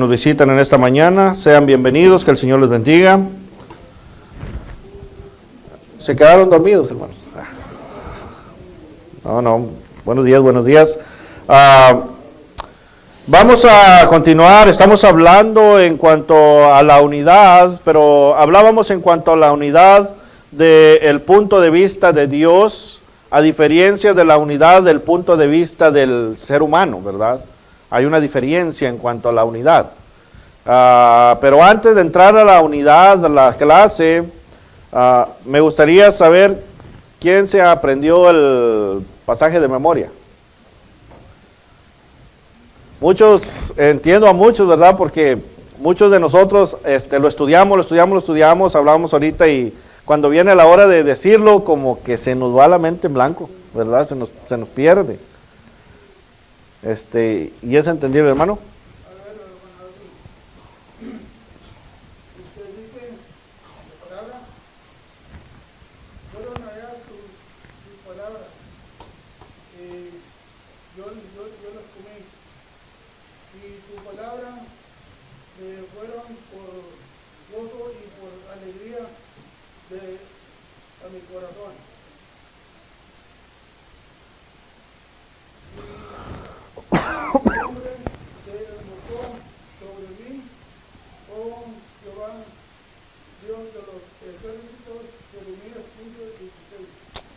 nos visitan en esta mañana, sean bienvenidos, que el Señor les bendiga. ¿Se quedaron dormidos, hermanos? No, buenos días. Vamos a continuar, estamos hablando en cuanto a la unidad, pero hablábamos en cuanto a la unidad del punto de vista de Dios, a diferencia de la unidad del punto de vista del ser humano, ¿verdad? Hay una diferencia en cuanto a la unidad. Pero antes de entrar a la unidad, a la clase, me gustaría saber quién se aprendió el pasaje de memoria. Entiendo a muchos, ¿verdad? Porque muchos de nosotros lo estudiamos, hablamos ahorita y cuando viene la hora de decirlo, como que se nos va la mente en blanco, ¿verdad? Se nos pierde. ¿Y es entendible, hermano?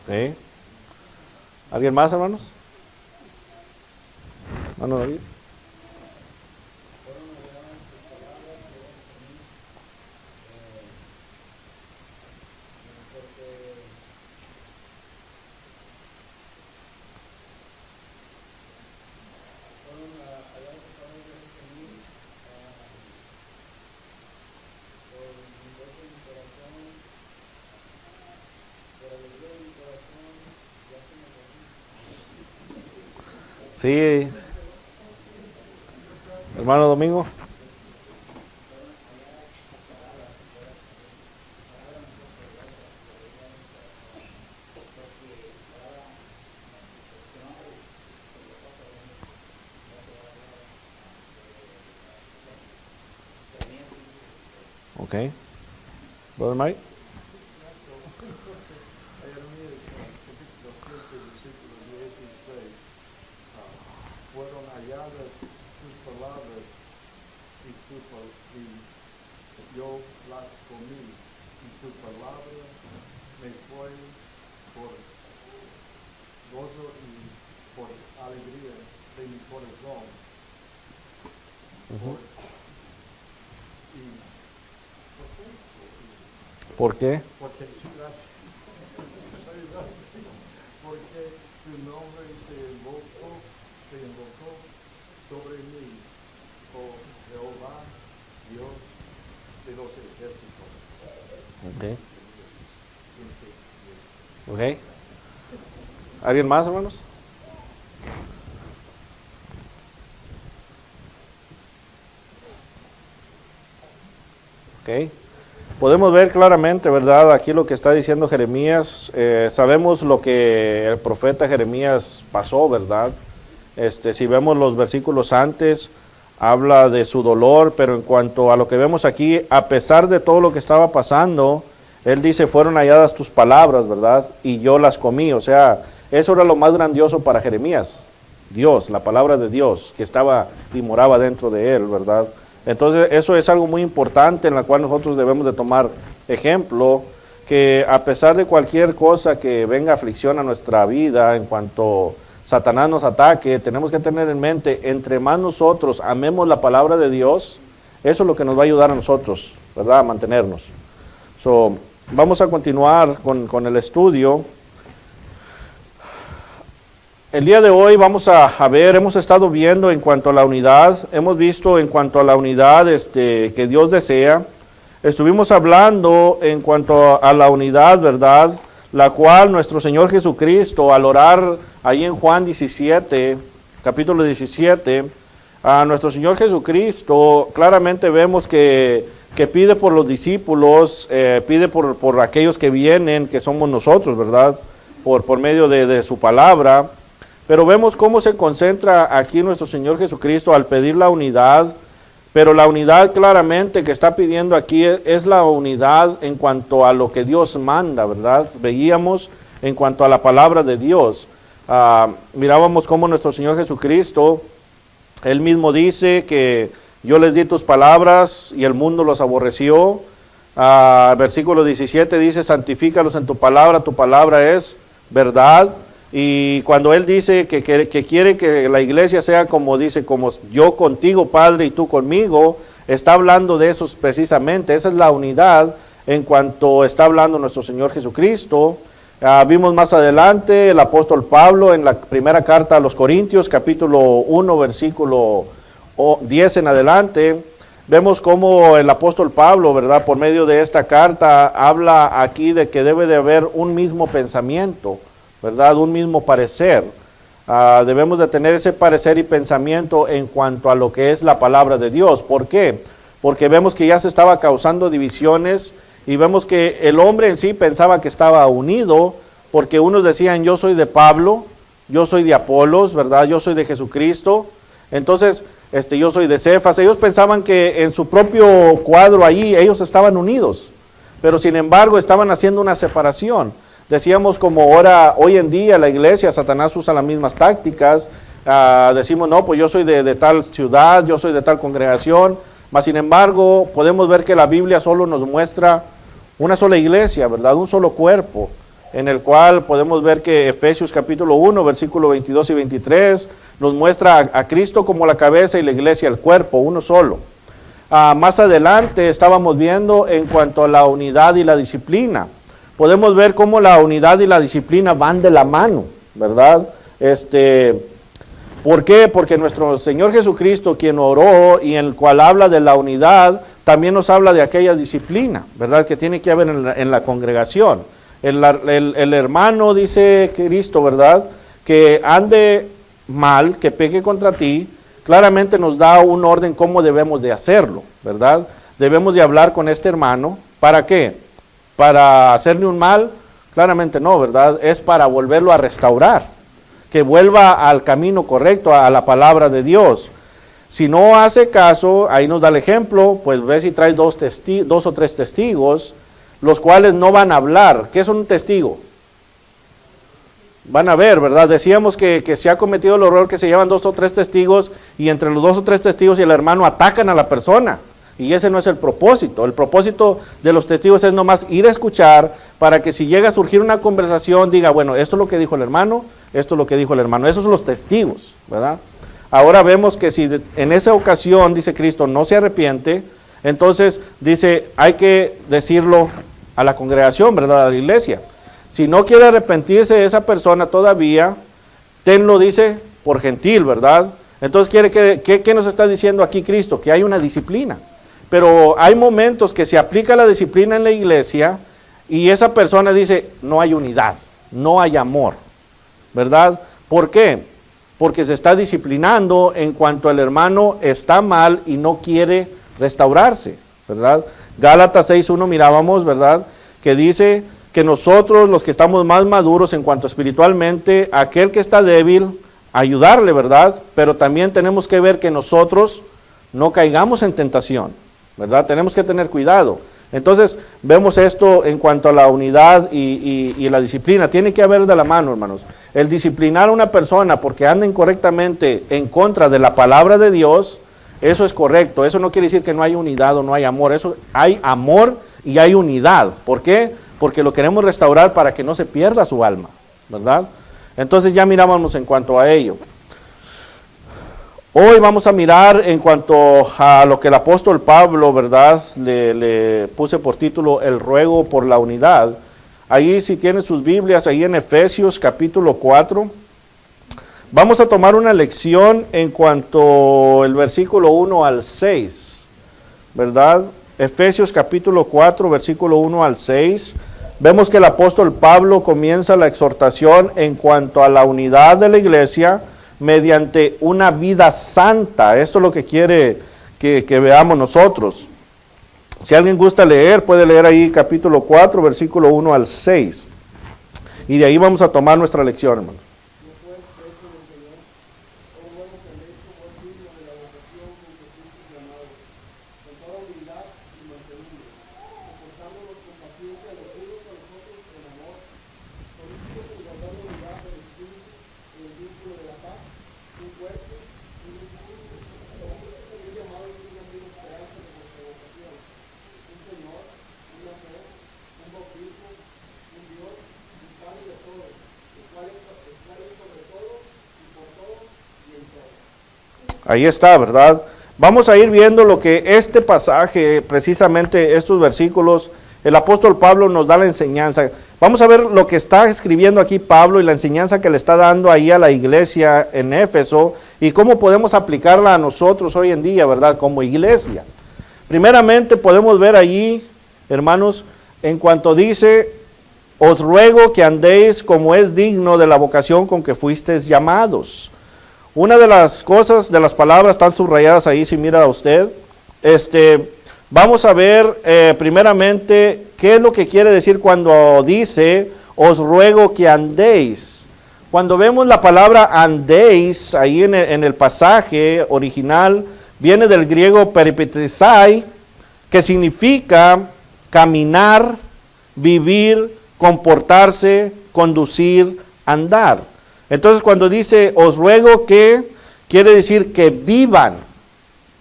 ¿Sí? ¿Alguien más, hermanos? Hermano David. Sí, hermano Domingo. Ok. Brother Mike. Yo las comí y tu palabra me fue por gozo y por alegría de mi corazón. ¿Por qué? Porque tu nombre se invocó sobre mí, oh Jehová, Dios de los ejércitos. Ok. ¿Alguien más, hermanos? Ok. Podemos ver claramente, ¿verdad? Aquí lo que está diciendo Jeremías. Sabemos lo que el profeta Jeremías pasó, ¿verdad? Si vemos los versículos antes, habla de su dolor, pero en cuanto a lo que vemos aquí, a pesar de todo lo que estaba pasando, él dice, fueron halladas tus palabras, ¿verdad? Y yo las comí. O sea, eso era lo más grandioso para Jeremías. Dios, la palabra de Dios, que estaba y moraba dentro de él, ¿verdad? Entonces, eso es algo muy importante en la cual nosotros debemos de tomar ejemplo, que a pesar de cualquier cosa que venga aflicción a nuestra vida, en cuanto Satanás nos ataque, tenemos que tener en mente, entre más nosotros amemos la palabra de Dios, eso es lo que nos va a ayudar a nosotros, ¿verdad? A mantenernos. Vamos a continuar con el estudio. El día de hoy vamos a ver, hemos estado viendo en cuanto a la unidad, hemos visto en cuanto a la unidad que Dios desea. Estuvimos hablando en cuanto a la unidad, ¿verdad? La cual nuestro Señor Jesucristo, al orar ahí en Juan 17, capítulo 17, a nuestro Señor Jesucristo, claramente vemos que pide por los discípulos, pide por aquellos que vienen, que somos nosotros, ¿verdad? Por medio de su palabra. Pero vemos cómo se concentra aquí nuestro Señor Jesucristo al pedir la unidad, Pero la unidad claramente que está pidiendo aquí es la unidad en cuanto a lo que Dios manda, ¿verdad? Veíamos en cuanto a la palabra de Dios. Mirábamos cómo nuestro Señor Jesucristo, Él mismo dice que yo les di tus palabras y el mundo los aborreció. Versículo 17 dice, santifícalos en tu palabra es verdad. Y cuando Él dice que quiere que la iglesia sea como dice, como yo contigo, Padre, y tú conmigo, está hablando de eso precisamente. Esa es la unidad en cuanto está hablando nuestro Señor Jesucristo. Vimos más adelante el apóstol Pablo en la primera carta a los Corintios, capítulo 1, versículo 10 en adelante. Vemos cómo el apóstol Pablo, ¿verdad?, por medio de esta carta, habla aquí de que debe de haber un mismo pensamiento, ¿verdad?, un mismo parecer. Debemos de tener ese parecer y pensamiento en cuanto a lo que es la palabra de Dios. ¿Por qué? Porque vemos que ya se estaba causando divisiones y vemos que el hombre en sí pensaba que estaba unido, porque unos decían, yo soy de Pablo, yo soy de Apolos, ¿verdad?, yo soy de Jesucristo. Entonces, yo soy de Cefas. Ellos pensaban que en su propio cuadro allí ellos estaban unidos, pero sin embargo estaban haciendo una separación. Decíamos como hoy en día la iglesia, Satanás usa las mismas tácticas. Decimos, no, pues yo soy de tal ciudad, yo soy de tal congregación, mas sin embargo podemos ver que la Biblia solo nos muestra una sola iglesia, ¿verdad?, un solo cuerpo, en el cual podemos ver que Efesios capítulo 1, versículo 22 y 23, nos muestra a Cristo como la cabeza y la iglesia el cuerpo, uno solo. Más adelante estábamos viendo en cuanto a la unidad y la disciplina. Podemos ver cómo la unidad y la disciplina van de la mano, ¿verdad? ¿Por qué? Porque nuestro Señor Jesucristo, quien oró y en el cual habla de la unidad, también nos habla de aquella disciplina, ¿verdad?, que tiene que haber en la congregación. El hermano, dice Cristo, ¿verdad?, que ande mal, que peque contra ti, claramente nos da un orden cómo debemos de hacerlo, ¿verdad? Debemos de hablar con este hermano, ¿para qué? ¿Para hacerle un mal? Claramente no, ¿verdad? Es para volverlo a restaurar, que vuelva al camino correcto, a la palabra de Dios. Si no hace caso, ahí nos da el ejemplo, pues ve si traes dos o tres testigos, los cuales no van a hablar. ¿Qué es un testigo? Van a ver, ¿verdad? Decíamos que se ha cometido el error que se llevan 2 o 3 testigos y entre los 2 o 3 testigos y el hermano atacan a la persona. Y ese no es el propósito. El propósito de los testigos es nomás ir a escuchar para que si llega a surgir una conversación diga, bueno, esto es lo que dijo el hermano, esto es lo que dijo el hermano. Esos son los testigos, ¿verdad? Ahora vemos que si en esa ocasión, dice Cristo, no se arrepiente, entonces dice, hay que decirlo a la congregación, ¿verdad?, a la iglesia. Si no quiere arrepentirse esa persona todavía, tenlo, dice, por gentil, ¿verdad? Entonces, ¿qué nos está diciendo aquí Cristo? Que hay una disciplina. Pero hay momentos que se aplica la disciplina en la iglesia y esa persona dice, no hay unidad, no hay amor, ¿verdad? ¿Por qué? Porque se está disciplinando en cuanto el hermano está mal y no quiere restaurarse, ¿verdad? Gálatas 6:1 mirábamos, ¿verdad?, que dice que nosotros, los que estamos más maduros en cuanto espiritualmente, aquel que está débil, ayudarle, ¿verdad? Pero también tenemos que ver que nosotros no caigamos en tentación, ¿verdad? Tenemos que tener cuidado. Entonces, vemos esto en cuanto a la unidad y la disciplina. Tiene que haber de la mano, hermanos. El disciplinar a una persona porque anda incorrectamente en contra de la palabra de Dios, eso es correcto. Eso no quiere decir que no hay unidad o no hay amor. Eso hay amor y hay unidad. ¿Por qué? Porque lo queremos restaurar para que no se pierda su alma, ¿verdad? Entonces ya mirábamos en cuanto a ello. Hoy vamos a mirar en cuanto a lo que el apóstol Pablo, ¿verdad?, le puse por título el ruego por la unidad. Ahí, si tienen sus Biblias, ahí en Efesios capítulo 4, vamos a tomar una lección en cuanto el versículo 1 al 6, ¿verdad? Efesios capítulo 4, versículo 1 al 6. Vemos que el apóstol Pablo comienza la exhortación en cuanto a la unidad de la iglesia mediante una vida santa. Esto es lo que quiere que veamos nosotros. Si alguien gusta leer, puede leer ahí capítulo 4, versículo 1 al 6. Y de ahí vamos a tomar nuestra lección, hermano. ahí está, ¿verdad? Vamos a ir viendo lo que este pasaje, precisamente estos versículos, el apóstol Pablo nos da la enseñanza. Vamos a ver lo que está escribiendo aquí Pablo y la enseñanza que le está dando ahí a la iglesia en Éfeso y cómo podemos aplicarla a nosotros hoy en día, ¿verdad? Como iglesia. Primeramente podemos ver allí, hermanos, en cuanto dice, os ruego que andéis como es digno de la vocación con que fuisteis llamados. Una de las cosas, de las palabras están subrayadas ahí, si mira usted. Vamos a ver primeramente qué es lo que quiere decir cuando dice, os ruego que andéis. Cuando vemos la palabra andéis, ahí en el pasaje original, viene del griego peripatesai, que significa caminar, vivir, comportarse, conducir, andar. Entonces cuando dice, os ruego que, quiere decir que vivan,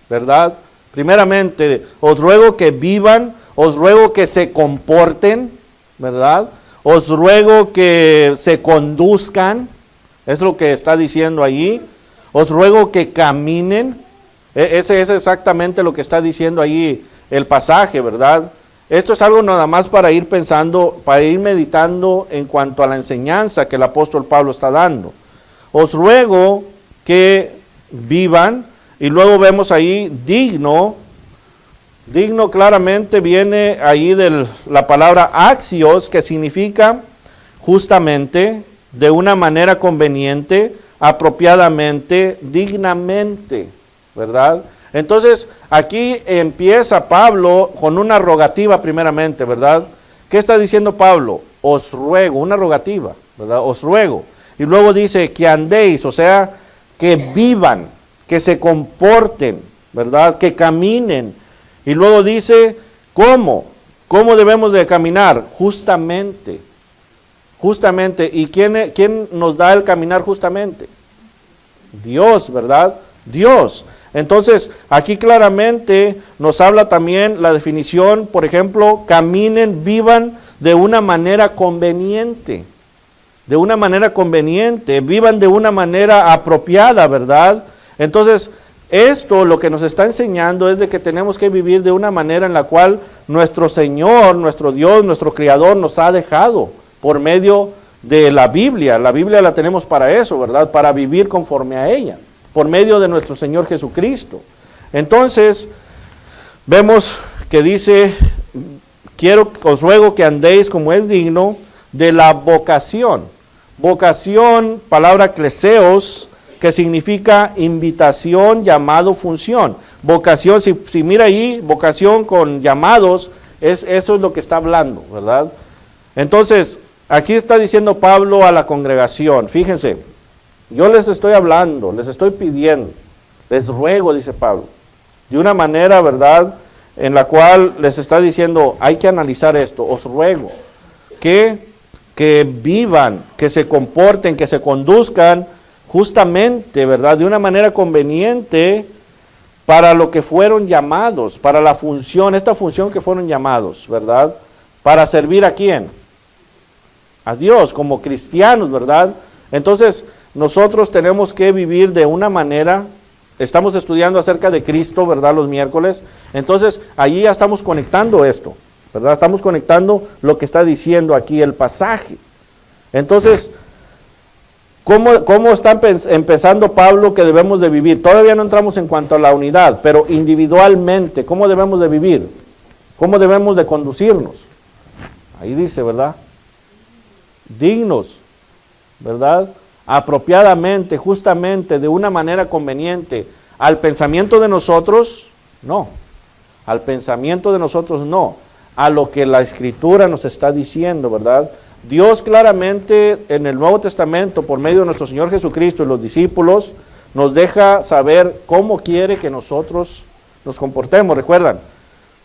¿verdad? Primeramente, os ruego que vivan, os ruego que se comporten, ¿verdad? Os ruego que se conduzcan, es lo que está diciendo allí. Os ruego que caminen, ese es exactamente lo que está diciendo allí el pasaje, ¿verdad? Esto es algo nada más para ir pensando, para ir meditando en cuanto a la enseñanza que el apóstol Pablo está dando. Os ruego que vivan, y luego vemos ahí digno. Digno claramente viene ahí de la palabra axios, que significa justamente, de una manera conveniente, apropiadamente, dignamente, ¿verdad? Entonces, aquí empieza Pablo con una rogativa primeramente, ¿verdad? ¿Qué está diciendo Pablo? Os ruego, una rogativa, ¿verdad? Os ruego. Y luego dice que andéis, o sea, que vivan, que se comporten, ¿verdad? Que caminen. Y luego dice, ¿cómo? ¿Cómo debemos de caminar? Justamente. Justamente. ¿Y quién nos da el caminar justamente? Dios, ¿verdad? Dios. Entonces, aquí claramente nos habla también la definición, por ejemplo, caminen, vivan de una manera conveniente. De una manera conveniente, vivan de una manera apropiada, ¿verdad? Entonces, esto lo que nos está enseñando es de que tenemos que vivir de una manera en la cual nuestro Señor, nuestro Dios, nuestro Creador nos ha dejado por medio de la Biblia. La Biblia la tenemos para eso, ¿verdad? Para vivir conforme a ella, por medio de nuestro Señor Jesucristo. Entonces, vemos que dice, os ruego que andéis como es digno de la vocación. Vocación, palabra kleseos, que significa invitación, llamado, función. Vocación, si mira ahí, vocación con llamados, eso es lo que está hablando, ¿verdad? Entonces, aquí está diciendo Pablo a la congregación, fíjense, yo les estoy hablando, les estoy pidiendo, les ruego, dice Pablo, de una manera, ¿verdad?, en la cual les está diciendo, hay que analizar esto, os ruego que vivan, que se comporten, que se conduzcan justamente, ¿verdad?, de una manera conveniente para lo que fueron llamados, para la función, esta función que fueron llamados, ¿verdad?, para servir a quién, a Dios, como cristianos, ¿verdad? Entonces, nosotros tenemos que vivir de una manera, estamos estudiando acerca de Cristo, ¿verdad?, los miércoles, entonces allí ya estamos conectando esto, ¿verdad? Estamos conectando lo que está diciendo aquí el pasaje. Entonces, ¿cómo está empezando Pablo que debemos de vivir? Todavía no entramos en cuanto a la unidad, pero individualmente, ¿cómo debemos de vivir? ¿Cómo debemos de conducirnos? Ahí dice, ¿verdad? Dignos, ¿verdad? Apropiadamente, justamente, de una manera conveniente. ¿Al pensamiento de nosotros? No. Al pensamiento de nosotros no. A lo que la Escritura nos está diciendo, ¿verdad? Dios claramente en el Nuevo Testamento, por medio de nuestro Señor Jesucristo y los discípulos, nos deja saber cómo quiere que nosotros nos comportemos. Recuerdan,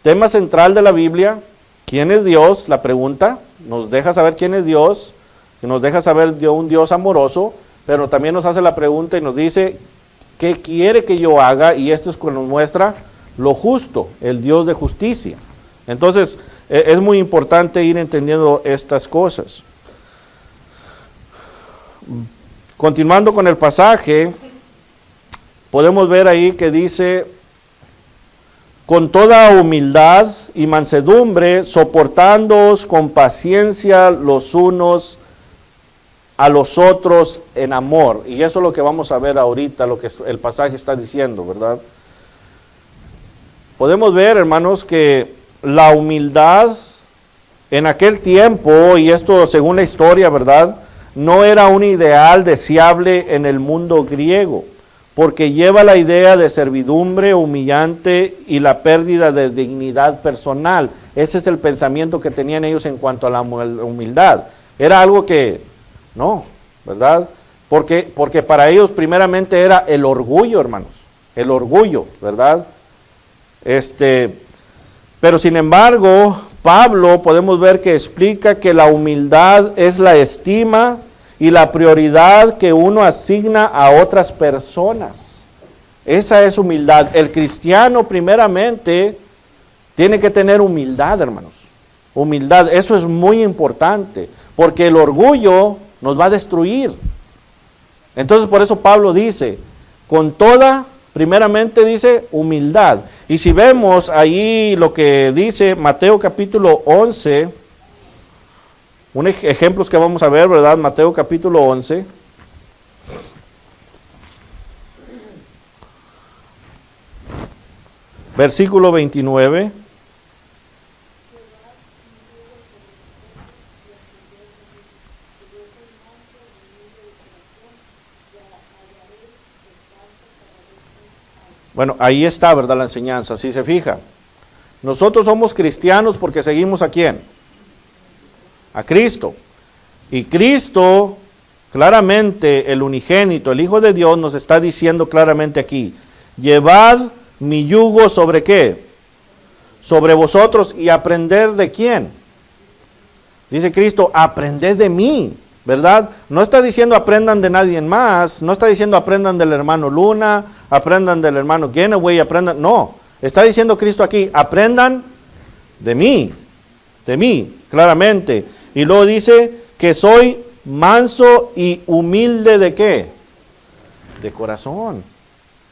tema central de la Biblia, ¿quién es Dios? La pregunta, nos deja saber quién es Dios, que nos deja saber de un Dios amoroso, pero también nos hace la pregunta y nos dice, ¿qué quiere que yo haga? Y esto es lo que nos muestra lo justo, el Dios de justicia. Entonces, es muy importante ir entendiendo estas cosas. Continuando con el pasaje, podemos ver ahí que dice, con toda humildad y mansedumbre, soportándoos con paciencia los unos a los otros en amor. Y eso es lo que vamos a ver ahorita, lo que el pasaje está diciendo, ¿verdad? Podemos ver, hermanos, que la humildad en aquel tiempo, y esto según la historia, ¿verdad?, no era un ideal deseable en el mundo griego, porque lleva la idea de servidumbre humillante y la pérdida de dignidad personal. Ese es el pensamiento que tenían ellos en cuanto a la humildad. Era algo que, no, ¿verdad? Porque para ellos primeramente era el orgullo, hermanos, el orgullo, ¿verdad? Pero sin embargo, Pablo podemos ver que explica que la humildad es la estima y la prioridad que uno asigna a otras personas. Esa es humildad. El cristiano primeramente tiene que tener humildad, hermanos. Humildad, eso es muy importante, porque el orgullo nos va a destruir. Entonces por eso Pablo dice, con toda, primeramente dice, humildad. Y si vemos ahí lo que dice Mateo capítulo 11, ejemplos que vamos a ver, ¿verdad? Mateo capítulo 11. Versículo 29. Bueno, ahí está, ¿verdad? La enseñanza, si se fija. Nosotros somos cristianos porque seguimos ¿a quién? A Cristo. Y Cristo, claramente, el unigénito, el Hijo de Dios, nos está diciendo claramente aquí, llevad mi yugo ¿sobre qué? Sobre vosotros y aprender ¿de quién? Dice Cristo, aprended de mí, ¿verdad? No está diciendo aprendan de nadie más, no está diciendo aprendan del hermano Luna, aprendan del hermano Genoway, aprendan, no. Está diciendo Cristo aquí, aprendan de mí, claramente. Y luego dice que soy manso y humilde ¿de qué? De corazón.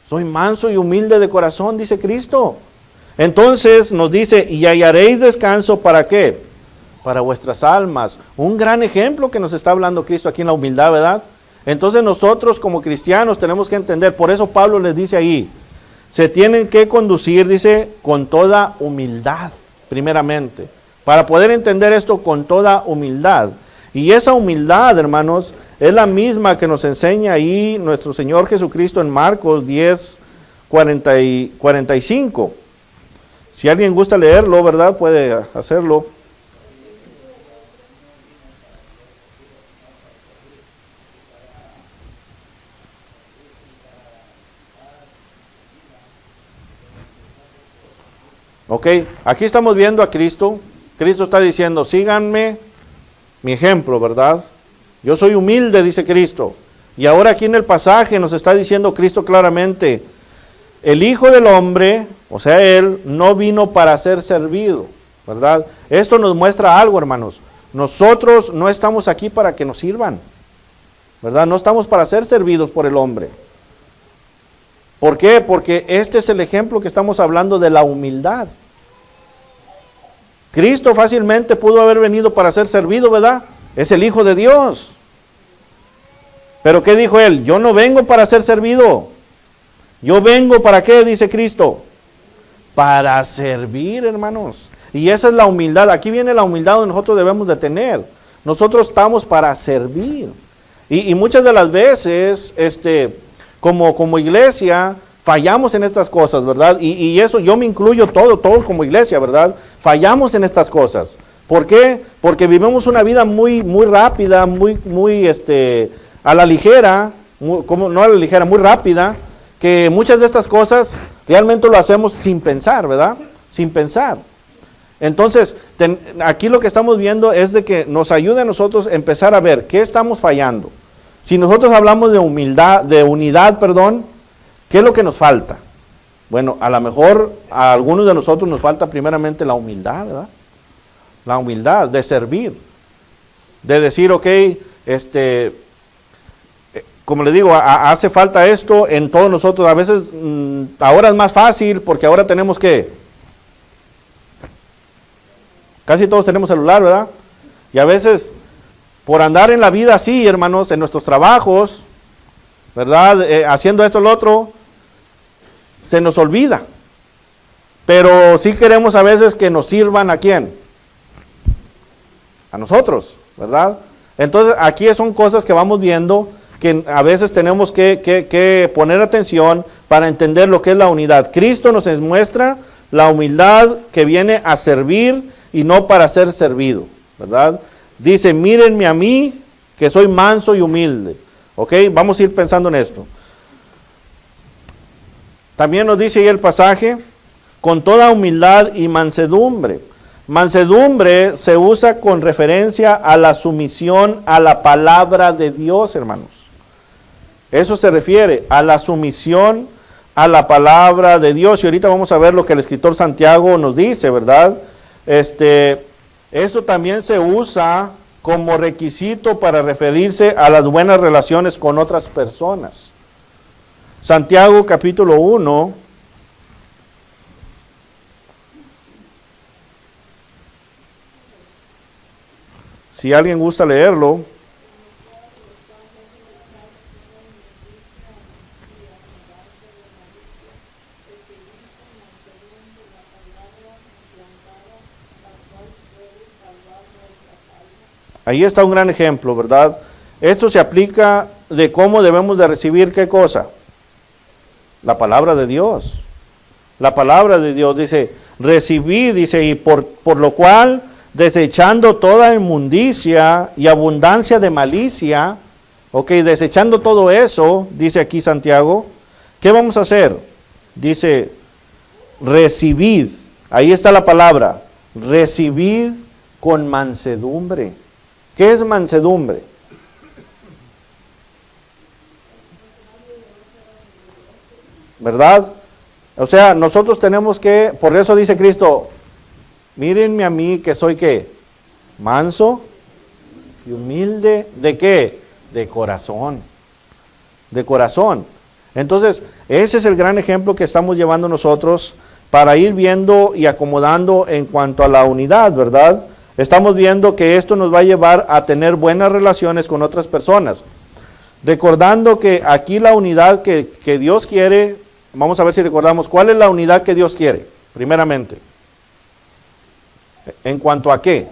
Soy manso y humilde de corazón, dice Cristo. Entonces nos dice, y hallaréis descanso ¿para qué? Para vuestras almas. Un gran ejemplo que nos está hablando Cristo aquí en la humildad, ¿verdad? Entonces nosotros como cristianos tenemos que entender, por eso Pablo les dice ahí, se tienen que conducir, dice, con toda humildad, primeramente. Para poder entender esto con toda humildad. Y esa humildad, hermanos, es la misma que nos enseña ahí nuestro Señor Jesucristo en Marcos 10, 45. Si alguien gusta leerlo, ¿verdad? Puede hacerlo. Ok, aquí estamos viendo a Cristo. Cristo está diciendo, síganme mi ejemplo, ¿verdad? Yo soy humilde, dice Cristo. Y ahora aquí en el pasaje nos está diciendo Cristo claramente, el Hijo del Hombre, o sea, Él, no vino para ser servido, ¿verdad? Esto nos muestra algo, hermanos. Nosotros no estamos aquí para que nos sirvan, ¿verdad? No estamos para ser servidos por el hombre. ¿Por qué? Porque este es el ejemplo que estamos hablando de la humildad. Cristo fácilmente pudo haber venido para ser servido, ¿verdad? Es el Hijo de Dios. Pero ¿qué dijo Él? Yo no vengo para ser servido. Yo vengo ¿para qué? Dice Cristo. Para servir, hermanos. Y esa es la humildad. Aquí viene la humildad que nosotros debemos de tener. Nosotros estamos para servir. Y muchas de las veces, como iglesia, fallamos en estas cosas, ¿verdad? Y eso yo me incluyo todo como iglesia, ¿verdad? Fallamos en estas cosas. ¿Por qué? Porque vivimos una vida muy rápida, muy a la ligera, no a la ligera, muy rápida, que muchas de estas cosas realmente lo hacemos sin pensar, ¿verdad? Sin pensar. Entonces, aquí lo que estamos viendo es de que nos ayuda a nosotros empezar a ver qué estamos fallando. Si nosotros hablamos de humildad, de unidad, ¿qué es lo que nos falta? Bueno, a lo mejor a algunos de nosotros nos falta primeramente la humildad, ¿verdad? La humildad de servir, de decir, ok, como le digo, hace falta esto en todos nosotros. A veces, ahora es más fácil porque ahora tenemos que, casi todos tenemos celular, ¿verdad? Y a veces, por andar en la vida así, hermanos, en nuestros trabajos, ¿verdad? Haciendo esto o lo otro, se nos olvida. Pero sí queremos a veces que nos sirvan ¿a quién? A nosotros, ¿verdad? Entonces, aquí son cosas que vamos viendo que a veces tenemos que poner atención para entender lo que es la unidad. Cristo nos muestra la humildad que viene a servir y no para ser servido, ¿verdad? Dice, mírenme a mí, que soy manso y humilde. ¿Ok? Vamos a ir pensando en esto. También nos dice ahí el pasaje, con toda humildad y mansedumbre. Mansedumbre se usa con referencia a la sumisión a la palabra de Dios, hermanos. Eso se refiere a la sumisión a la palabra de Dios. Y ahorita vamos a ver lo que el escritor Santiago nos dice, ¿verdad? Esto también se usa como requisito para referirse a las buenas relaciones con otras personas. Santiago capítulo 1. Si alguien gusta leerlo. Ahí está un gran ejemplo, ¿verdad? Esto se aplica de cómo debemos de recibir ¿qué cosa? La palabra de Dios. La palabra de Dios dice, recibí, dice, y por lo cual, desechando toda inmundicia y abundancia de malicia, ok, desechando todo eso, dice aquí Santiago, ¿qué vamos a hacer? Dice, recibid, ahí está la palabra, recibid con mansedumbre. ¿Qué es mansedumbre? ¿Verdad? O sea, nosotros tenemos que, por eso dice Cristo, mírenme a mí que soy ¿qué? Manso y humilde. ¿De qué? De corazón. De corazón. Entonces, ese es el gran ejemplo que estamos llevando nosotros para ir viendo y acomodando en cuanto a la unidad, ¿verdad? Estamos viendo que esto nos va a llevar a tener buenas relaciones con otras personas. Recordando que aquí la unidad que Dios quiere, vamos a ver si recordamos, ¿cuál es la unidad que Dios quiere? Primeramente. ¿En cuanto a qué?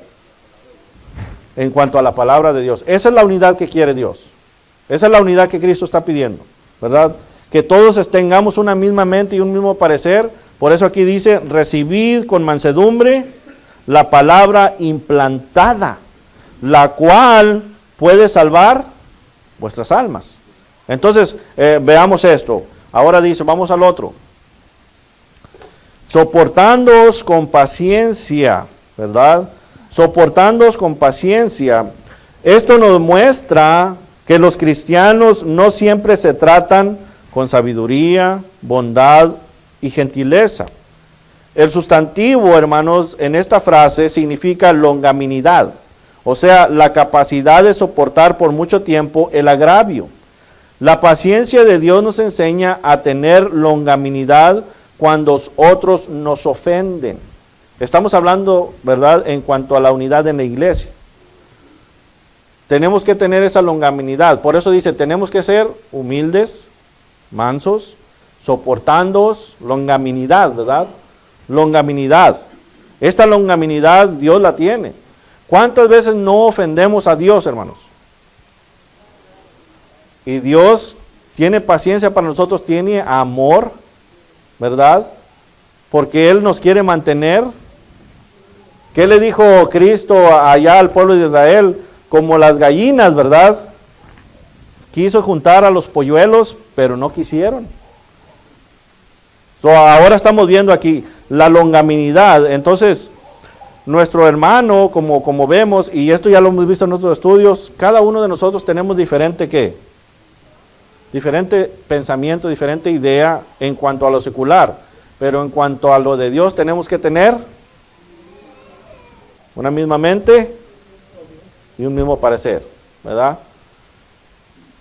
En cuanto a la palabra de Dios. Esa es la unidad que quiere Dios. Esa es la unidad que Cristo está pidiendo, ¿verdad? Que todos tengamos una misma mente y un mismo parecer. Por eso aquí dice, recibid con mansedumbre la palabra implantada, la cual puede salvar vuestras almas. Entonces, veamos esto. Ahora dice, vamos al otro. Soportándoos con paciencia, ¿verdad? Soportándoos con paciencia. Esto nos muestra que los cristianos no siempre se tratan con sabiduría, bondad y gentileza. El sustantivo, hermanos, en esta frase significa longanimidad, o sea, la capacidad de soportar por mucho tiempo el agravio. La paciencia de Dios nos enseña a tener longanimidad cuando otros nos ofenden. Estamos hablando, ¿verdad?, en cuanto a la unidad en la iglesia. Tenemos que tener esa longanimidad. Por eso dice, tenemos que ser humildes, mansos, soportándoos, longanimidad, ¿verdad? Longanimidad. Esta longanimidad Dios la tiene. ¿Cuántas veces no ofendemos a Dios, hermanos? Y Dios tiene paciencia para nosotros, tiene amor, ¿verdad? Porque Él nos quiere mantener. ¿Qué le dijo Cristo allá al pueblo de Israel? Como las gallinas, ¿verdad? Quiso juntar a los polluelos, pero no quisieron. Ahora estamos viendo aquí la longanimidad. Entonces, nuestro hermano, como vemos, y esto ya lo hemos visto en nuestros estudios, cada uno de nosotros tenemos diferente ¿qué? Diferente pensamiento, diferente idea en cuanto a lo secular. Pero en cuanto a lo de Dios tenemos que tener una misma mente y un mismo parecer, ¿verdad?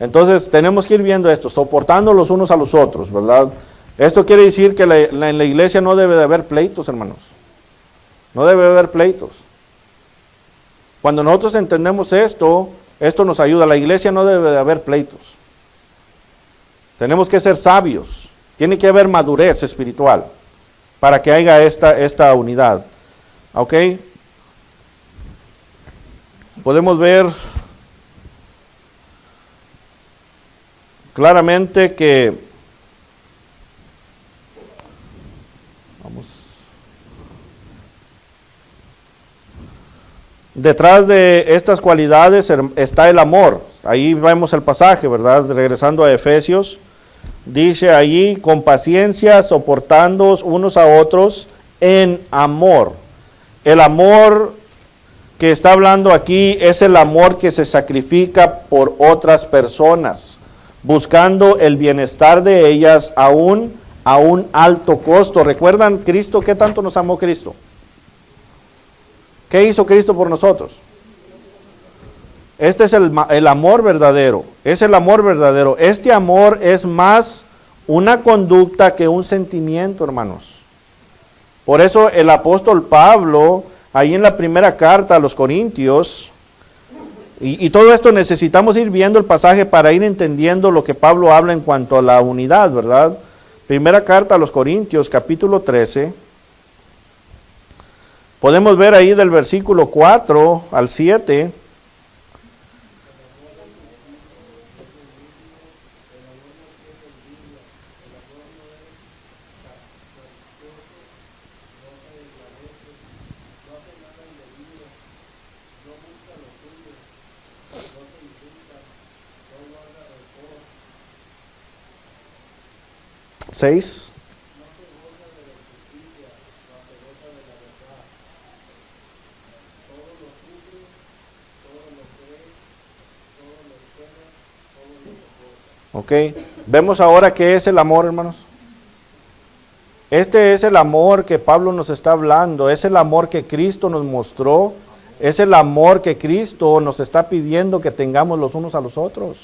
Entonces tenemos que ir viendo esto, soportando los unos a los otros, ¿verdad? Esto quiere decir que en la iglesia no debe de haber pleitos, hermanos. No debe de haber pleitos. Cuando nosotros entendemos esto, esto nos ayuda. La iglesia no debe de haber pleitos. Tenemos que ser sabios. Tiene que haber madurez espiritual para que haya esta unidad. ¿Ok? Podemos ver claramente que detrás de estas cualidades está el amor. Ahí vemos el pasaje, ¿verdad? Regresando a Efesios, dice allí, con paciencia, soportándoos unos a otros en amor. El amor que está hablando aquí es el amor que se sacrifica por otras personas, buscando el bienestar de ellas a un alto costo. ¿Recuerdan Cristo? ¿Qué tanto nos amó Cristo? ¿Qué hizo Cristo por nosotros? Este es el amor verdadero, es el amor verdadero. Este amor es más una conducta que un sentimiento, hermanos. Por eso el apóstol Pablo, ahí en la primera carta a los Corintios, y todo esto necesitamos ir viendo el pasaje para ir entendiendo lo que Pablo habla en cuanto a la unidad, ¿verdad? Primera carta a los Corintios, capítulo 13. Podemos ver ahí del versículo 4 al 7. ¿6? Ok, vemos ahora qué es el amor, hermanos. Este es el amor que Pablo nos está hablando, es el amor que Cristo nos mostró, es el amor que Cristo nos está pidiendo que tengamos los unos a los otros.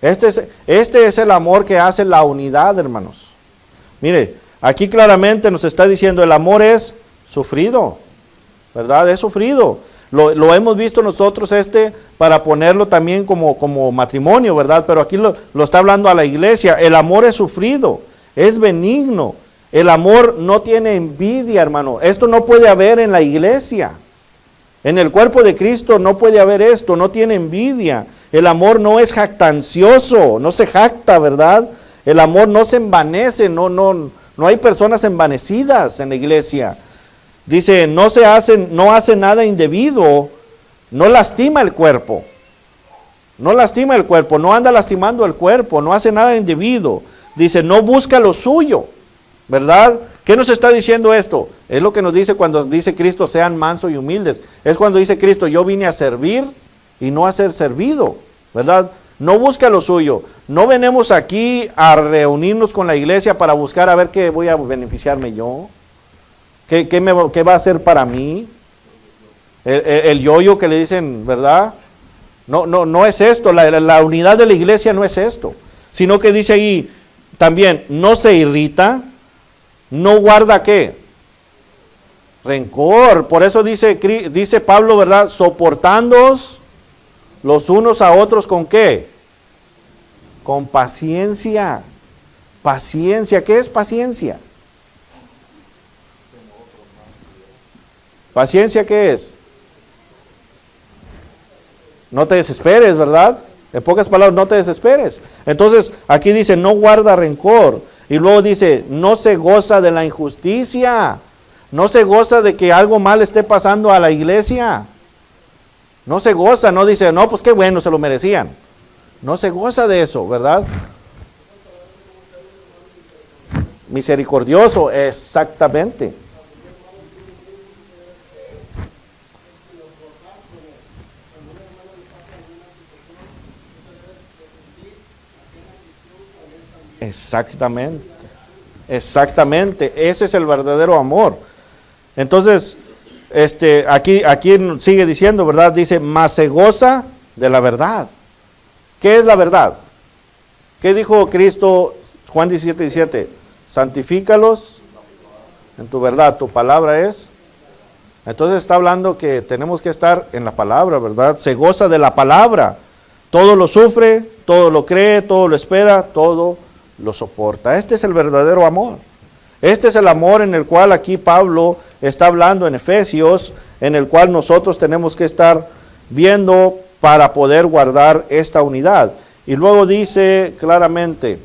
Este es el amor que hace la unidad, hermanos. Mire, aquí claramente nos está diciendo el amor es sufrido, ¿verdad? Es sufrido. Lo hemos visto nosotros para ponerlo también como matrimonio, ¿verdad? Pero aquí lo está hablando a la iglesia. El amor es sufrido, es benigno. El amor no tiene envidia, hermano. Esto no puede haber en la iglesia. En el cuerpo de Cristo no puede haber esto, no tiene envidia. El amor no es jactancioso, no se jacta, ¿verdad? El amor no se envanece, no hay personas envanecidas en la iglesia. Dice, no hace nada indebido, no lastima el cuerpo. No lastima el cuerpo, no anda lastimando el cuerpo, no hace nada indebido. Dice, no busca lo suyo, ¿verdad? ¿Qué nos está diciendo esto? Es lo que nos dice cuando dice Cristo, sean mansos y humildes. Es cuando dice Cristo, yo vine a servir y no a ser servido, ¿verdad? No busca lo suyo. No venimos aquí a reunirnos con la iglesia para buscar a ver qué voy a beneficiarme yo. ¿Qué va a hacer para mí? El yo-yo que le dicen, ¿verdad? No es esto, la unidad de la iglesia no es esto, sino que dice ahí también, no se irrita, no guarda ¿qué? Rencor. Por eso dice Pablo, ¿verdad? Soportándoos los unos a otros ¿con qué? Con paciencia. Paciencia, ¿qué es paciencia? ¿Paciencia qué es? No te desesperes, ¿verdad? En pocas palabras, no te desesperes. Entonces, aquí dice, no guarda rencor. Y luego dice, no se goza de la injusticia. No se goza de que algo mal esté pasando a la iglesia. No se goza, no dice, no, pues qué bueno, se lo merecían. No se goza de eso, ¿verdad? Misericordioso, exactamente. Exactamente, exactamente, ese es el verdadero amor. Entonces, aquí sigue diciendo, ¿verdad? Dice, mas se goza de la verdad. ¿Qué es la verdad? ¿Qué dijo Cristo, Juan 17:17? Santifícalos en tu verdad, tu palabra es. Entonces está hablando que tenemos que estar en la palabra, ¿verdad? Se goza de la palabra. Todo lo sufre, todo lo cree, todo lo espera, todo lo soporta. Este es el verdadero amor. Este es el amor en el cual aquí Pablo está hablando en Efesios, en el cual nosotros tenemos que estar viendo para poder guardar esta unidad. Y luego dice claramente,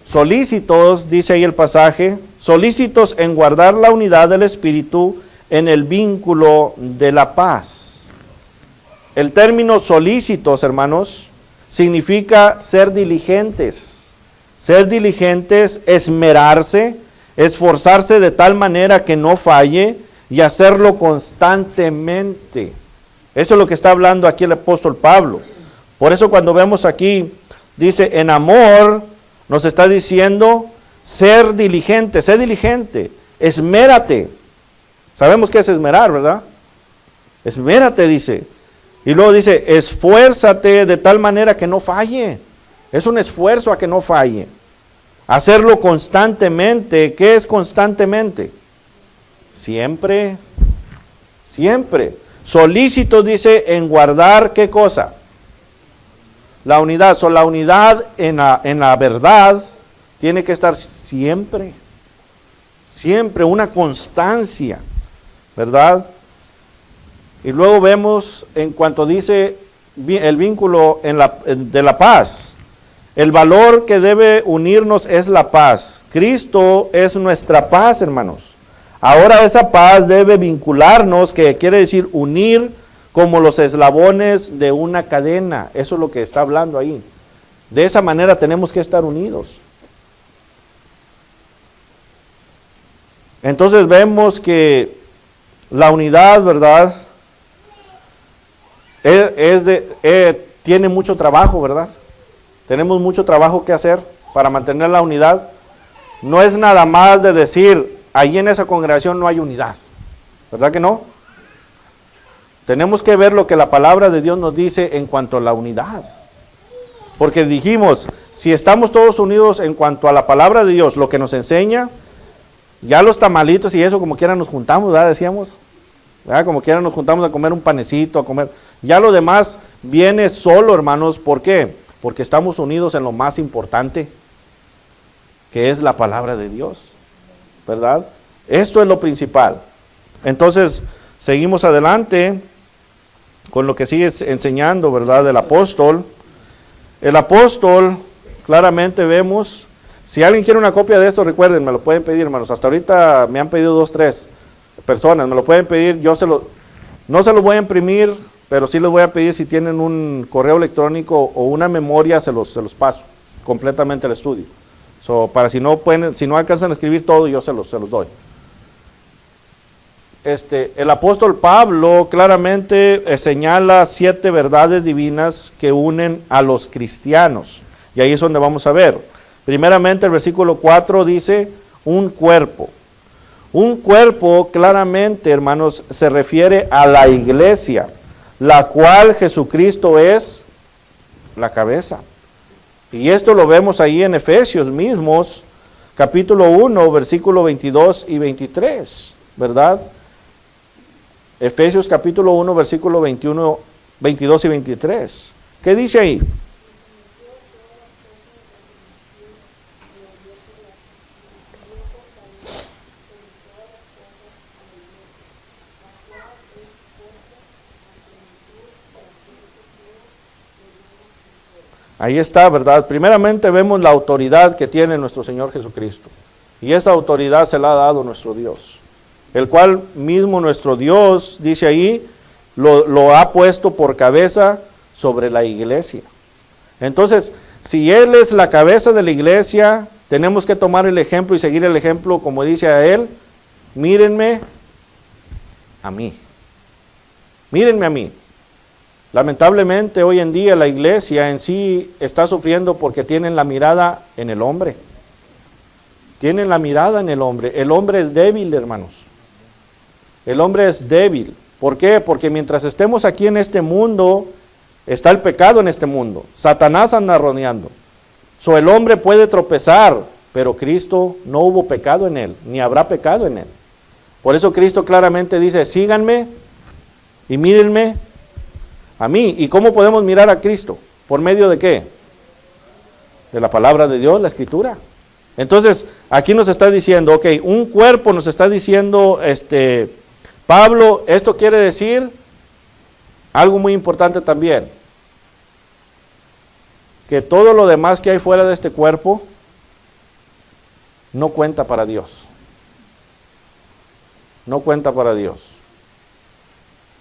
solícitos, dice ahí el pasaje, solícitos en guardar la unidad del Espíritu en el vínculo de la paz. El término solícitos, hermanos, significa ser diligentes. Ser diligentes, esmerarse, esforzarse de tal manera que no falle y hacerlo constantemente. Eso es lo que está hablando aquí el apóstol Pablo. Por eso cuando vemos aquí, dice, en amor, nos está diciendo ser diligente, esmérate. Sabemos qué es esmerar, ¿verdad? Esmérate, dice. Y luego dice, esfuérzate de tal manera que no falle. Es un esfuerzo a que no falle. Hacerlo constantemente. ¿Qué es constantemente? Siempre. Solícito, dice, en guardar, ¿qué cosa? La unidad. La unidad en la verdad tiene que estar siempre. Siempre, una constancia, ¿verdad? Y luego vemos, en cuanto dice el vínculo de la paz, el valor que debe unirnos es la paz. Cristo es nuestra paz, hermanos. Ahora esa paz debe vincularnos, que quiere decir unir como los eslabones de una cadena. Eso es lo que está hablando ahí. De esa manera tenemos que estar unidos. Entonces vemos que la unidad, ¿verdad? Tiene mucho trabajo, ¿verdad? Tenemos mucho trabajo que hacer para mantener la unidad. No es nada más de decir, ahí en esa congregación no hay unidad, ¿verdad que no? Tenemos que ver lo que la palabra de Dios nos dice en cuanto a la unidad. Porque dijimos, si estamos todos unidos en cuanto a la palabra de Dios, lo que nos enseña, ya los tamalitos y eso como quiera nos juntamos, ¿verdad? Decíamos, ¿verdad? Como quiera nos juntamos a comer un panecito, a comer. Ya lo demás viene solo, hermanos. ¿Por qué? Porque estamos unidos en lo más importante, que es la palabra de Dios, ¿verdad? Esto es lo principal. Entonces, seguimos adelante con lo que sigue enseñando, ¿verdad? El apóstol. El apóstol, claramente vemos, si alguien quiere una copia de esto, recuerden, me lo pueden pedir, hermanos. Hasta ahorita me han pedido 2, 3 personas, me lo pueden pedir. Yo no se lo voy a imprimir, pero sí les voy a pedir, si tienen un correo electrónico o una memoria, se los paso completamente al estudio. Para si no alcanzan a escribir todo, yo se los doy. El apóstol Pablo claramente señala 7 verdades divinas que unen a los cristianos. Y ahí es donde vamos a ver. Primeramente el versículo 4 dice, un cuerpo. Un cuerpo claramente, hermanos, se refiere a la iglesia, la cual Jesucristo es la cabeza. Y esto lo vemos ahí en Efesios mismos, capítulo 1, versículo 22 y 23, ¿verdad? Efesios capítulo 1, versículo 21, 22 y 23. ¿Qué dice ahí? Ahí está, ¿verdad? Primeramente vemos la autoridad que tiene nuestro Señor Jesucristo. Y esa autoridad se la ha dado nuestro Dios. El cual mismo nuestro Dios, dice ahí, lo ha puesto por cabeza sobre la iglesia. Entonces, si Él es la cabeza de la iglesia, tenemos que tomar el ejemplo y seguir el ejemplo, como dice a Él, mírenme a mí. Mírenme a mí. Lamentablemente hoy en día la iglesia en sí está sufriendo porque tienen la mirada en el hombre. Tienen la mirada en el hombre. El hombre es débil, hermanos. El hombre es débil. ¿Por qué? Porque mientras estemos aquí en este mundo, Está el pecado en este mundo. Satanás anda rodeando. El hombre puede tropezar, pero Cristo no hubo pecado en él, ni habrá pecado en él. Por eso Cristo claramente dice, síganme y mírenme a mí. ¿Y cómo podemos mirar a Cristo? ¿Por medio de qué? De la palabra de Dios, la Escritura. Entonces, aquí nos está diciendo, ok, un cuerpo nos está diciendo, Pablo, esto quiere decir algo muy importante también, que todo lo demás que hay fuera de este cuerpo no cuenta para Dios. No cuenta para Dios.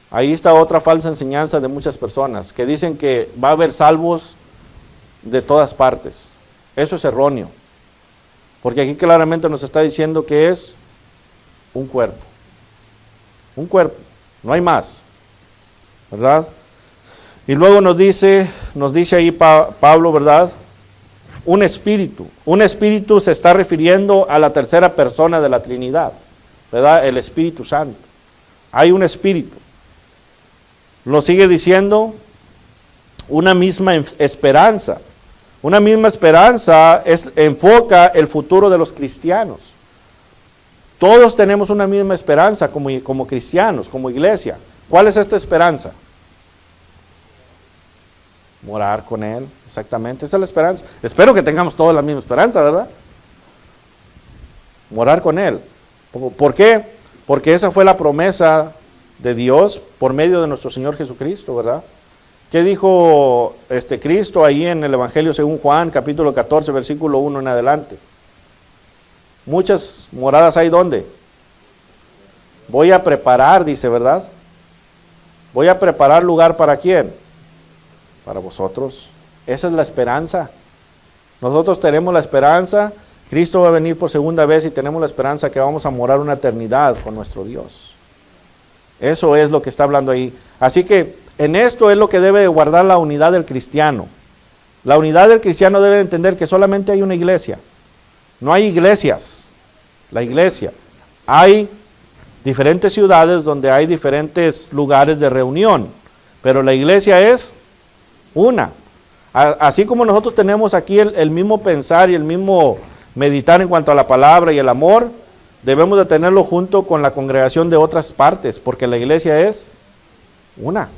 Ahí está otra falsa enseñanza de muchas personas que dicen que va a haber salvos de todas partes. Eso es erróneo, porque aquí claramente nos está diciendo que es un cuerpo. Un cuerpo, no hay más, ¿verdad? Y luego nos dice ahí Pablo, ¿verdad? Un espíritu. Un espíritu se está refiriendo a la tercera persona de la Trinidad, ¿verdad? El Espíritu Santo. Hay un espíritu. Lo sigue diciendo, una misma esperanza. Una misma esperanza enfoca el futuro de los cristianos. Todos tenemos una misma esperanza como cristianos, como iglesia. ¿Cuál es esta esperanza? Morar con Él, exactamente, esa es la esperanza. Espero que tengamos todos la misma esperanza, ¿verdad? Morar con Él. ¿Por qué? Porque esa fue la promesa de Dios por medio de nuestro Señor Jesucristo, ¿verdad? ¿Qué dijo Cristo ahí en el Evangelio según Juan, capítulo 14, versículo 1 en adelante? Muchas moradas hay, ¿dónde? Voy a preparar, dice, ¿verdad? Voy a preparar lugar ¿para quién? Para vosotros. Esa es la esperanza. Nosotros tenemos la esperanza, Cristo va a venir por segunda vez y tenemos la esperanza que vamos a morar una eternidad con nuestro Dios. Eso es lo que está hablando ahí. Así que en esto es lo que debe guardar la unidad del cristiano. La unidad del cristiano debe entender que solamente hay una iglesia. No hay iglesias. La iglesia. Hay diferentes ciudades donde hay diferentes lugares de reunión. Pero la iglesia es una. Así como nosotros tenemos aquí el mismo pensar y el mismo meditar en cuanto a la palabra y el amor, debemos de tenerlo junto con la congregación de otras partes, porque la iglesia es una.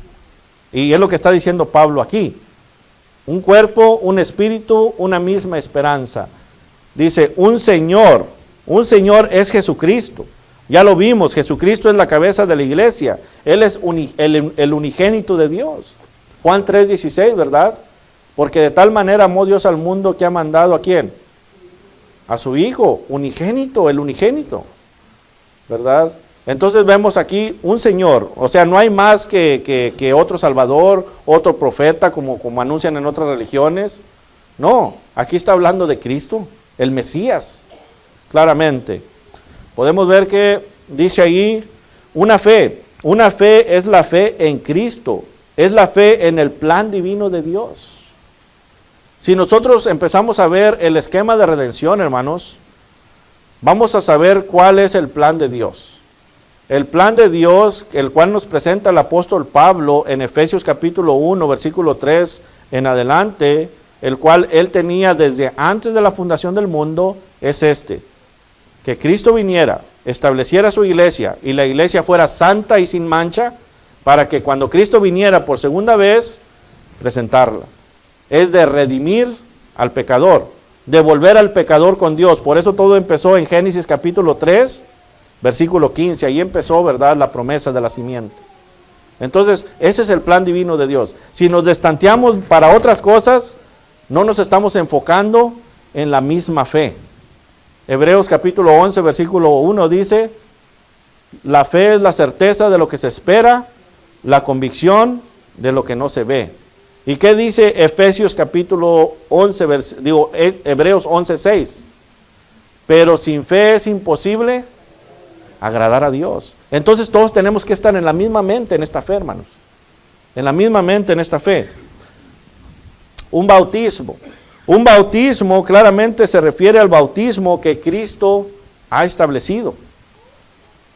Y es lo que está diciendo Pablo aquí. Un cuerpo, un espíritu, una misma esperanza. Dice, un Señor es Jesucristo. Ya lo vimos, Jesucristo es la cabeza de la iglesia. Él es el unigénito de Dios. Juan 3:16, ¿verdad? Porque de tal manera amó Dios al mundo que ha mandado ¿a quién? A su Hijo, unigénito, el unigénito, ¿verdad? Entonces vemos aquí un Señor, o sea, no hay más que otro Salvador, otro profeta, como anuncian en otras religiones. No, aquí está hablando de Cristo, el Mesías, claramente. Podemos ver que dice ahí una fe es la fe en Cristo, es la fe en el plan divino de Dios. Si nosotros empezamos a ver el esquema de redención, hermanos, vamos a saber cuál es el plan de Dios. El plan de Dios, el cual nos presenta el apóstol Pablo en Efesios capítulo 1, versículo 3 en adelante, el cual él tenía desde antes de la fundación del mundo, es que Cristo viniera, estableciera su iglesia y la iglesia fuera santa y sin mancha, para que cuando Cristo viniera por segunda vez, presentarla. Es de redimir al pecador, de volver al pecador con Dios. Por eso todo empezó en Génesis capítulo 3, versículo 15. Ahí empezó, ¿verdad?, la promesa de la simiente. Entonces, ese es el plan divino de Dios. Si nos destanteamos para otras cosas, no nos estamos enfocando en la misma fe. Hebreos capítulo 11, versículo 1 dice, la fe es la certeza de lo que se espera, la convicción de lo que no se ve. ¿Y qué dice Efesios capítulo 11, Hebreos 11, 6? Pero sin fe es imposible agradar a Dios. Entonces todos tenemos que estar en la misma mente en esta fe, hermanos. En la misma mente en esta fe. Un bautismo. Un bautismo claramente se refiere al bautismo que Cristo ha establecido.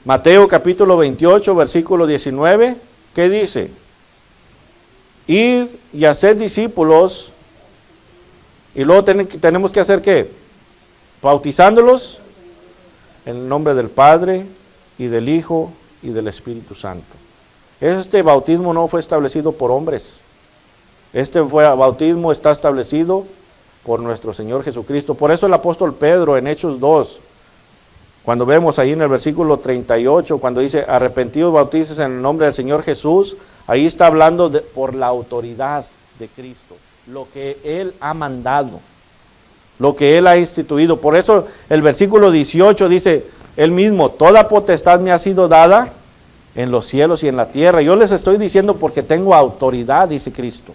Mateo capítulo 28, versículo 19, ¿qué dice? id y hacer discípulos, y luego tenemos que hacer ¿qué? Bautizándolos en el nombre del Padre y del Hijo y del Espíritu Santo. Este bautismo no fue establecido por hombres. Este bautismo está establecido por nuestro Señor Jesucristo. Por eso el apóstol Pedro en Hechos 2, cuando vemos ahí en el versículo 38, cuando dice, arrepentidos bautices en el nombre del Señor Jesús, ahí está hablando por la autoridad de Cristo, lo que Él ha mandado, lo que Él ha instituido. Por eso el versículo 18 dice, Él mismo, toda potestad me ha sido dada en los cielos y en la tierra. Yo les estoy diciendo porque tengo autoridad, dice Cristo.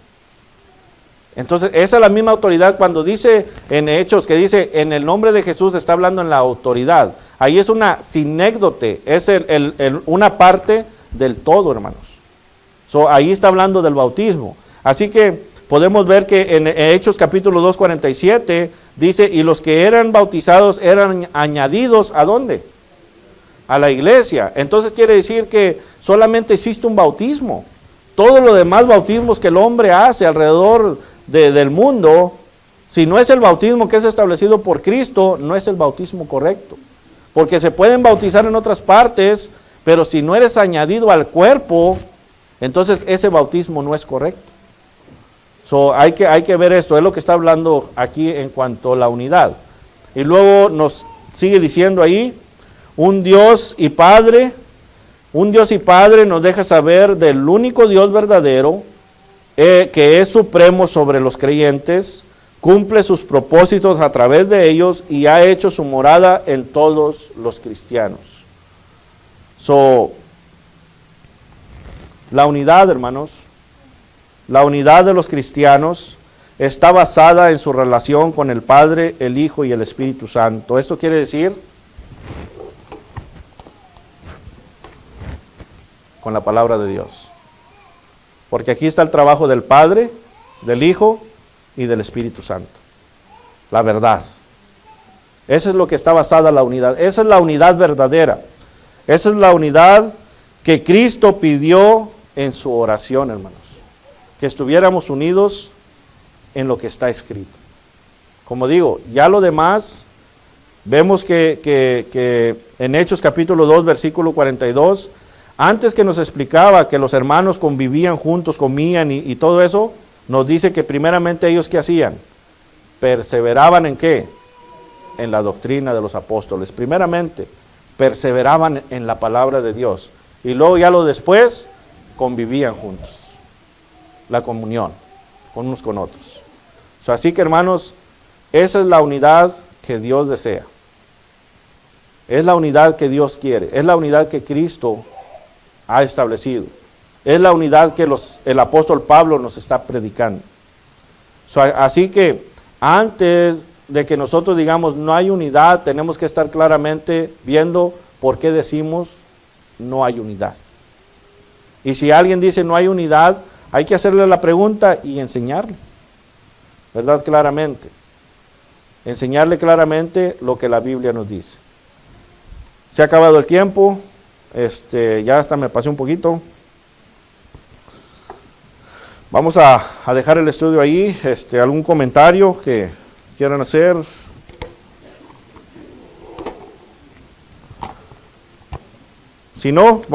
Entonces, esa es la misma autoridad cuando dice en Hechos, que dice, en el nombre de Jesús, está hablando en la autoridad. Ahí es una sinécdote, es una parte del todo, hermanos. Ahí está hablando del bautismo. Así que podemos ver que en Hechos capítulo 2, 47, dice, y los que eran bautizados eran añadidos, ¿a dónde? A la iglesia. Entonces quiere decir que solamente existe un bautismo. Todos los demás bautismos que el hombre hace alrededor del mundo, si no es el bautismo que es establecido por Cristo, no es el bautismo correcto. Porque se pueden bautizar en otras partes, pero si no eres añadido al cuerpo, entonces ese bautismo no es correcto. Hay que ver esto, es lo que está hablando aquí en cuanto a la unidad. Y luego nos sigue diciendo ahí, un Dios y Padre nos deja saber del único Dios verdadero, que es supremo sobre los creyentes, cumple sus propósitos a través de ellos y ha hecho su morada en todos los cristianos. La unidad, hermanos, la unidad de los cristianos está basada en su relación con el Padre, el Hijo y el Espíritu Santo. Esto quiere decir con la palabra de Dios. Porque aquí está el trabajo del Padre, del Hijo y del Espíritu Santo. La verdad. Esa es lo que está basada la unidad. Esa es la unidad verdadera. Esa es la unidad que Cristo pidió en su oración, hermanos. Que estuviéramos unidos en lo que está escrito. Como digo, ya lo demás, vemos que en Hechos capítulo 2, versículo 42, antes que nos explicaba que los hermanos convivían juntos, comían y todo eso, nos dice que primeramente ellos ¿qué hacían? Perseveraban ¿en qué? En la doctrina de los apóstoles. Primeramente, perseveraban en la palabra de Dios. Y luego ya lo después, convivían juntos. La comunión, con unos con otros. Así que hermanos, esa es la unidad que Dios desea. Es la unidad que Dios quiere. Es la unidad que Cristo ha establecido. Es la unidad que el apóstol Pablo nos está predicando. Así que antes de que nosotros digamos no hay unidad, tenemos que estar claramente viendo por qué decimos no hay unidad. Y si alguien dice no hay unidad, hay que hacerle la pregunta y enseñarle, ¿verdad? Claramente. Enseñarle claramente lo que la Biblia nos dice. Se ha acabado el tiempo. Ya hasta me pasé un poquito. Vamos a dejar el estudio ahí. ¿Algún comentario que quieran hacer? Si no, vamos